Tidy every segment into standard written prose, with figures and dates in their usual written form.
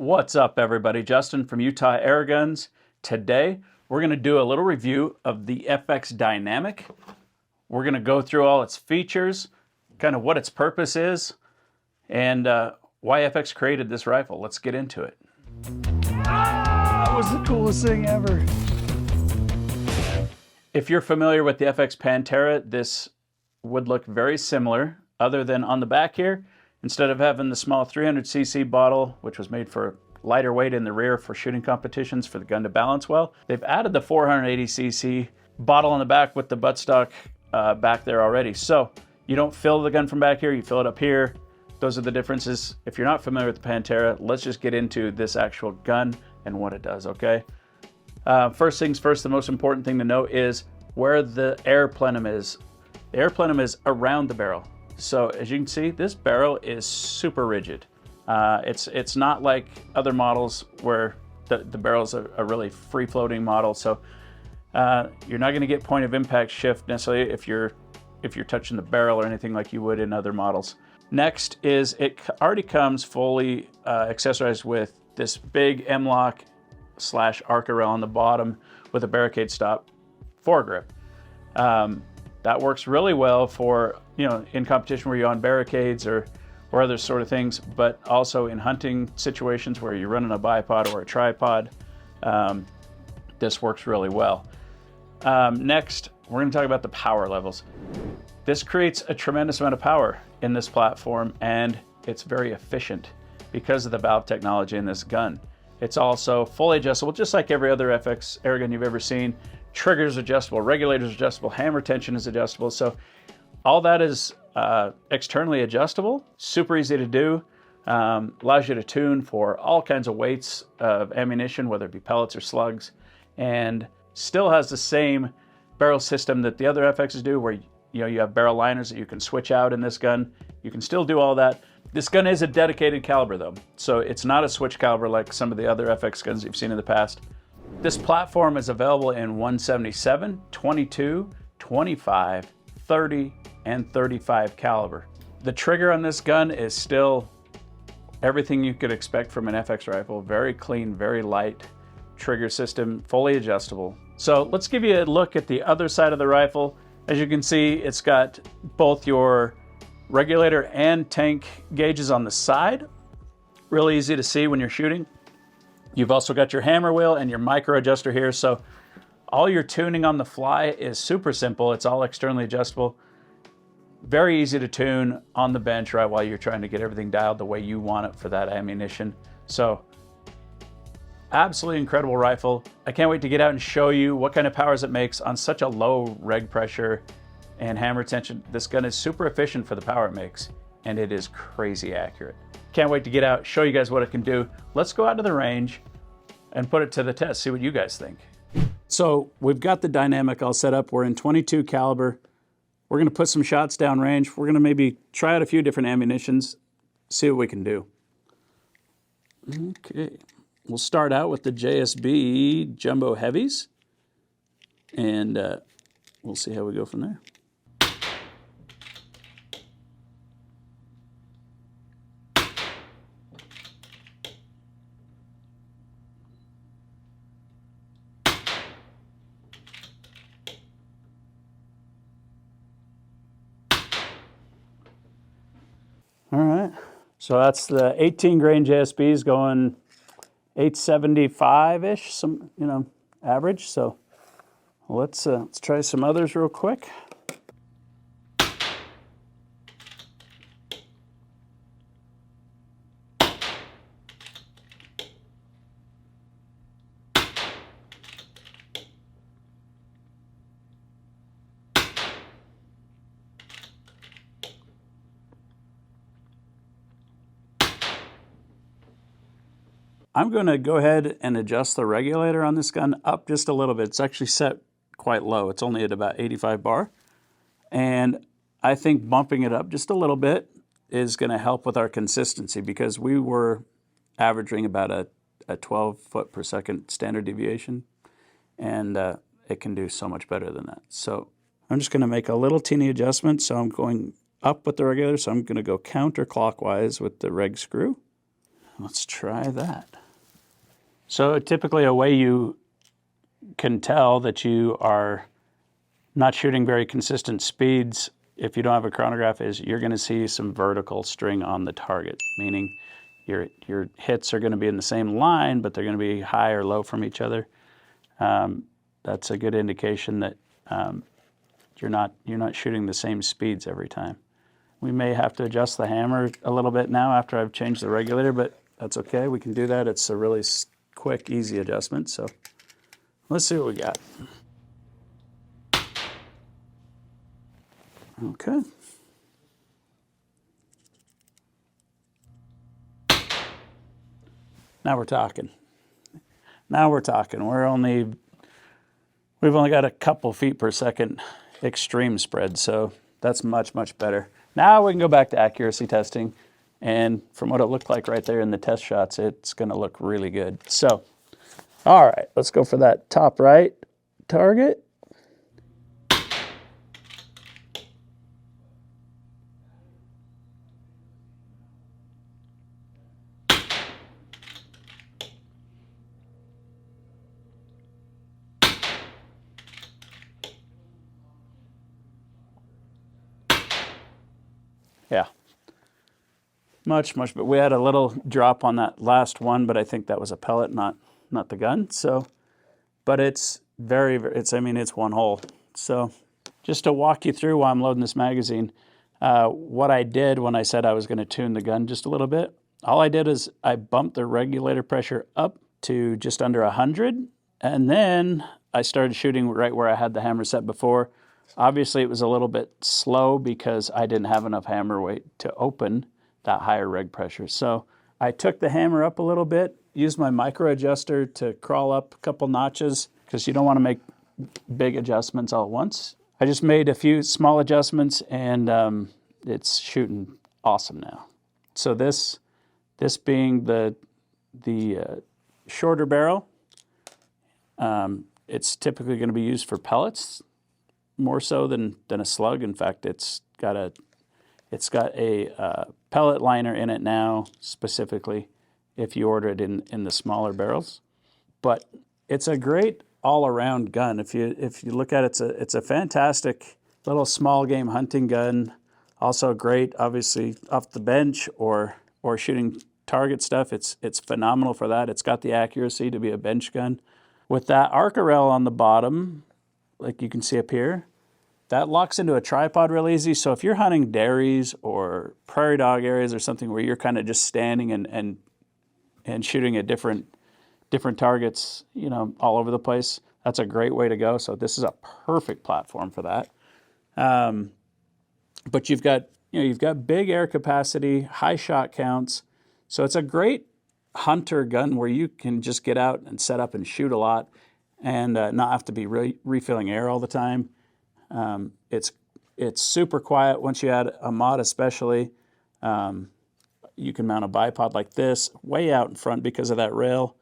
What's up, everybody? Justin from Utah Airguns. Today we're going to do a little review of the FX Dynamic. We're going to go through all its features, kind of what its purpose is, and why FX created this rifle. Let's get into it. That was the coolest thing ever. If you're familiar with the FX Pantera, this would look very similar, other than on the back here, instead of having the small 300cc bottle, which was made for lighter weight in the rear for shooting competitions for the gun to balance well, they've added the 480cc bottle on the back with the buttstock back there already. So you don't fill the gun from back here, you fill it up here. Those are the differences. If you're not familiar with the Pantera, let's just get into this actual gun and what it does, okay? First things first, the most important thing to note is where the air plenum is. The air plenum is around the barrel. So as you can see, this barrel is super rigid. It's not like other models where the barrel's a really free-floating model. So you're not going to get point of impact shift necessarily if you're touching the barrel or anything like you would in other models. Next is it already comes fully accessorized with this big M-LOK / arc rail on the bottom with a barricade stop foregrip. That works really well for, in competition where you're on barricades or other sort of things, but also in hunting situations where you're running a bipod or a tripod. This works really well. Next, we're going to talk about the power levels. This creates a tremendous amount of power in this platform, and it's very efficient because of the valve technology in this gun. It's also fully adjustable, just like every other FX airgun you've ever seen. Triggers adjustable, regulators adjustable, hammer tension is adjustable. So all that is externally adjustable, super easy to do. Allows you to tune for all kinds of weights of ammunition, whether it be pellets or slugs, and still has the same barrel system that the other FXs do, where you have barrel liners that you can switch out in this gun. You can still do all that. This gun is a dedicated caliber though, so it's not a switch caliber like some of the other FX guns you've seen in the past. This platform is available in 177, 22, 25, 30, and 35 caliber. The trigger on this gun is still everything you could expect from an FX rifle. Very clean, very light trigger system, fully adjustable. So let's give you a look at the other side of the rifle. As you can see, it's got both your regulator and tank gauges on the side. Really easy to see when you're shooting. You've also got your hammer wheel and your micro adjuster here. So all your tuning on the fly is super simple. It's all externally adjustable. Very easy to tune on the bench right while you're trying to get everything dialed the way you want it for that ammunition. So absolutely incredible rifle. I can't wait to get out and show you what kind of powers it makes on such a low reg pressure and hammer tension. This gun is super efficient for the power it makes, and it is crazy accurate. Can't wait to get out, show you guys what it can do. Let's go out to the range and put it to the test, see what you guys think. So we've got the Dynamic all set up. We're in 22 caliber. We're gonna put some shots down range. We're gonna maybe try out a few different ammunitions, see what we can do. Okay, we'll start out with the JSB Jumbo Heavies, and we'll see how we go from there. All right, so that's the 18 grain JSBs going 875-ish, some average. So let's try some others real quick. I'm going to go ahead and adjust the regulator on this gun up just a little bit. It's actually set quite low. It's only at about 85 bar. And I think bumping it up just a little bit is going to help with our consistency, because we were averaging about a 12 foot per second standard deviation, and it can do so much better than that. So I'm just going to make a little teeny adjustment. So I'm going up with the regulator, so I'm going to go counterclockwise with the reg screw. let's try that. So typically a way you can tell that you are not shooting very consistent speeds if you don't have a chronograph is you're going to see some vertical string on the target, meaning your hits are going to be in the same line, but they're going to be high or low from each other. That's a good indication that you're not shooting the same speeds every time. We may have to adjust the hammer a little bit now after I've changed the regulator, but that's okay. We can do that. It's a really quick, easy adjustment. So let's see what we got. Okay. Now we're talking. Now we're talking. We've only got a couple feet per second extreme spread, so that's much, much better. Now we can go back to accuracy testing, and from what it looked like right there in the test shots, it's going to look really good. So, all right, let's go for that top right target. Yeah. Much, but we had a little drop on that last one, but I think that was a pellet, not the gun. So, but it's I mean, it's one hole. So just to walk you through while I'm loading this magazine, what I did when I said I was going to tune the gun just a little bit, all I did is I bumped the regulator pressure up to just under 100, and then I started shooting right where I had the hammer set before. Obviously, it was a little bit slow because I didn't have enough hammer weight to open that higher reg pressure. So I took the hammer up a little bit, used my micro adjuster to crawl up a couple notches because you don't want to make big adjustments all at once. I just made a few small adjustments, and it's shooting awesome now. So this being the shorter barrel, it's typically going to be used for pellets more so than a slug. In fact, it's got a pellet liner in it now, specifically if you order it in the smaller barrels. But it's a great all-around gun. If you look at it, it's a fantastic little small game hunting gun. Also great, obviously, off the bench or shooting target stuff. It's phenomenal for that. It's got the accuracy to be a bench gun. With that arc rail on the bottom, like you can see up here, that locks into a tripod real easy. So if you're hunting dairies or prairie dog areas or something where you're kind of just standing and shooting at different targets, you know, all over the place, that's a great way to go. So this is a perfect platform for that. But you've got big air capacity, high shot counts. So it's a great hunter gun where you can just get out and set up and shoot a lot and not have to be refilling air all the time. It's super quiet. Once you add a mod especially, you can mount a bipod like this way out in front because of that rail.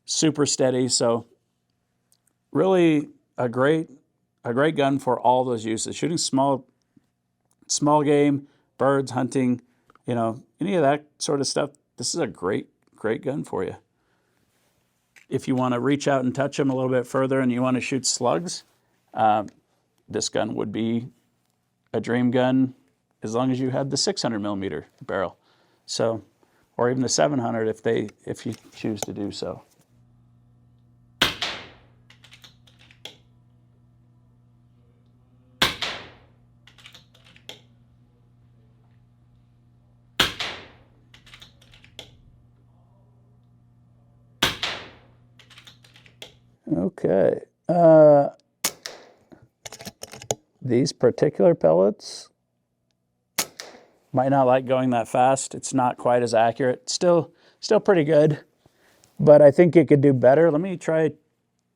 Super steady. So really a great gun for all those uses. Shooting small game, birds, hunting, you know, any of that sort of stuff. This is a great gun for you. If you want to reach out and touch them a little bit further and you want to shoot slugs, this gun would be a dream gun as long as you had the 600 millimeter barrel. So, or even the 700 if you choose to do so. Okay. These particular pellets might not like going that fast. It's not quite as accurate. Still pretty good, but I think it could do better. Let me try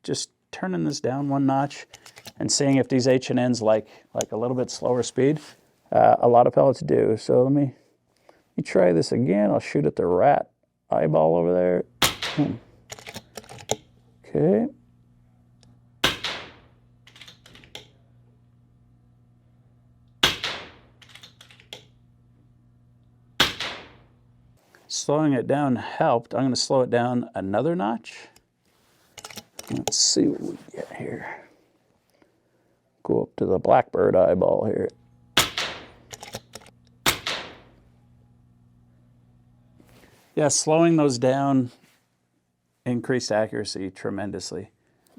just turning this down one notch and seeing if these H&Ns like a little bit slower speed. A lot of pellets do. So let me try this again. I'll shoot at the rat eyeball over there. Okay. slowing it down helped. I'm going to slow it down another notch. Let's see what we get here. Go up to the blackbird eyeball here. Yeah, slowing those down increased accuracy tremendously.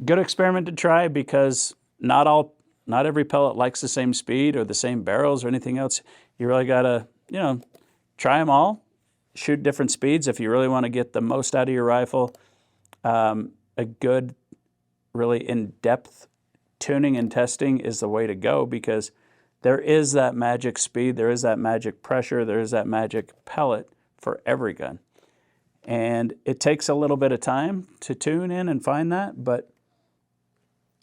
Good experiment to try because not every pellet likes the same speed or the same barrels or anything else. You really gotta, try them all. Shoot different speeds if you really want to get the most out of your rifle. A good, really in-depth tuning and testing is the way to go because there is that magic speed, there is that magic pressure, there is that magic pellet for every gun. And it takes a little bit of time to tune in and find that, but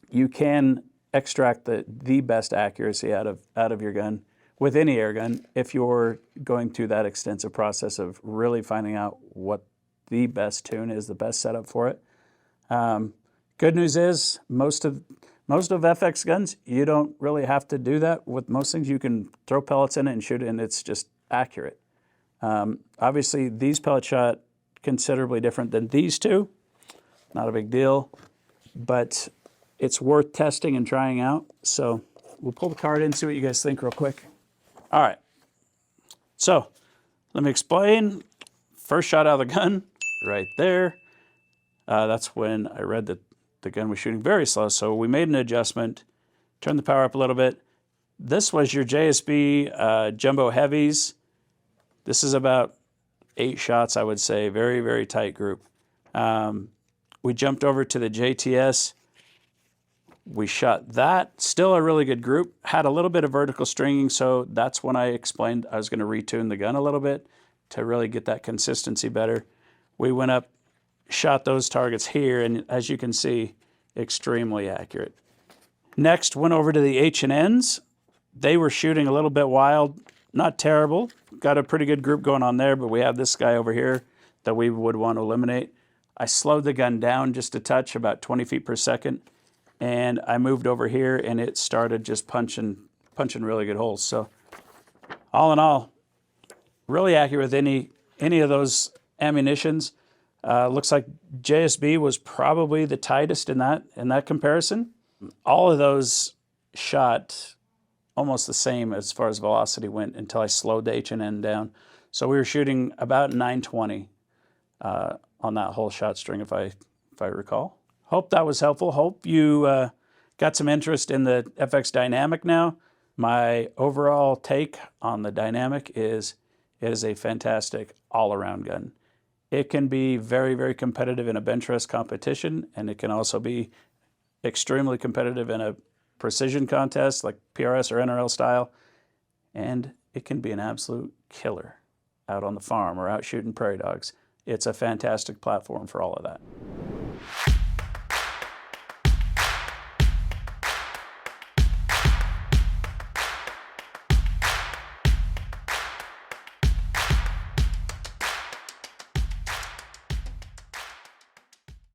you can extract the best accuracy out of your gun with any air gun if you're going through that extensive process of really finding out what the best tune is, the best setup for it. Good news is most of FX guns, you don't really have to do that. With most things, you can throw pellets in it and shoot it, and it's just accurate. Obviously, these pellets shot considerably different than these two. Not a big deal, but it's worth testing and trying out. So we'll pull the card in, see what you guys think real quick. All right. So let me explain. First shot out of the gun, right there. That's when I read that the gun was shooting very slow. So we made an adjustment, turned the power up a little bit. This was your JSB Jumbo Heavies. This is about 8 shots, I would say. Very, very tight group. We jumped over to the JTS. We shot that. Still a really good group. Had a little bit of vertical stringing, so that's when I explained I was going to retune the gun a little bit to really get that consistency better. We went up, shot those targets here, and as you can see, extremely accurate. Next, went over to the H&Ns. They were shooting a little bit wild. Not terrible. Got a pretty good group going on there, but we have this guy over here that we would want to eliminate. I slowed the gun down just a touch, about 20 feet per second, and I moved over here, and it started just punching really good holes. So all in all, really accurate with any of those ammunitions. Looks like JSB was probably the tightest in that comparison. All of those shot almost the same as far as velocity went until I slowed the H&N down. So we were shooting about 920 on that whole shot string, if I recall. Hope that was helpful. Hope you got some interest in the FX Dynamic now. My overall take on the Dynamic is it is a fantastic all-around gun. It can be very, very competitive in a bench rest competition, and it can also be extremely competitive in a precision contest like PRS or NRL style, and it can be an absolute killer out on the farm or out shooting prairie dogs. It's a fantastic platform for all of that.